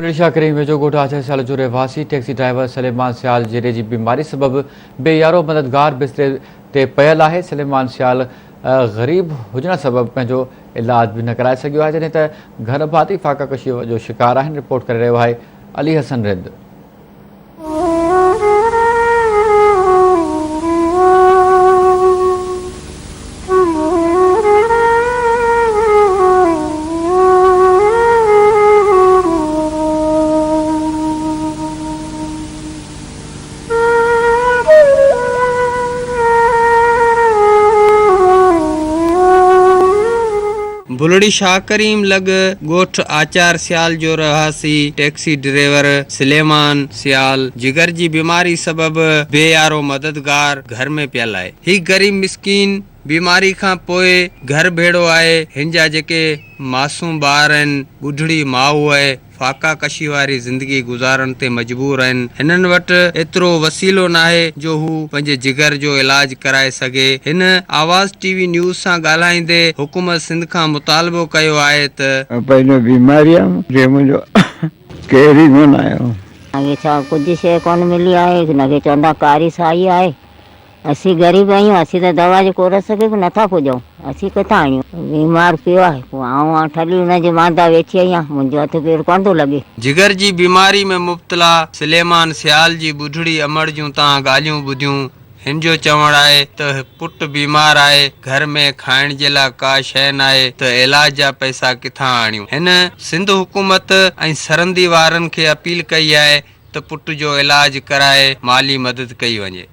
Malaysia करीम वेझो ॻोठ 68 साल जो रहवासी टैक्सी ड्राइवर सलेमान सियाल जहिड़े जी बीमारी सबबि बेयारो मददगार बिस्तरे ते पियल आहे। सलेमान सियाल ग़रीब हुजण सबबि पंहिंजो इलाज बि न कराए सघियो आहे, जॾहिं त घर भाती फाकाकशी जो शिकार आहिनि। रिपोर्ट करे रहियो आहे अली हसन रिंद। बुलड़ी शाह करीम लग ॻोठ आचार सियाल जो रहासी टैक्सी ड्राइवर सलेमान सियाल जिगर जी बीमारी सबबि बेयारो मददगार घर में पियल आहे। ही गरीब मिस्कीन बीमारी खां पोइ घर भेड़ो आहे। हिन जा जेके मासूम ॿार आहिनि, ॿुढड़ी माउ आहे, फाका कशी वारी ज़िंदगी गुज़ारण ते मजबूर आहिनि। हिननि वटि एतिरो वसीलो नाहे जो हू पंहिंजे जिगर जो इलाज कराए सघे। हिन आवाज़ टीवी न्यूज़ सां ॻाल्हाईंदे हुकूमत सिंध खां मुतालबो कयो आहे त पंहिंजो बीमारी आहे मुंहिंजो केर ई कोन आयो। कुछ शइ कोन मिली आहे। हिनखे चवंदा कारी साई आहे। असीं ग़रीब आहियूं, असीं त दवा जे कोरस खे बि नथा पुॼूं। असीं किथां आणियूं? बीमार पियो आहे, पोइ आऊं ठली हुनजे मांदा वेठी आहियां। मुंहिंजो हथ पेर कोन थो लॻे। जिगर जी बीमारी में मुब्तला सलेमान सियाल जी ॿुढड़ी अमड़ जूं तव्हां ॻाल्हियूं ॿुधियूं। हिन जो चवण आहे त पुटु बीमार आहे, घर में खाइण जे लाइ का शइ न आहे, त इलाज जा पैसा किथां आणियूं। हिन सिंध हुकूमत ऐं सरहदी वारनि खे अपील कई आहे त पुट जो इलाज कराए माली मदद कई वञे।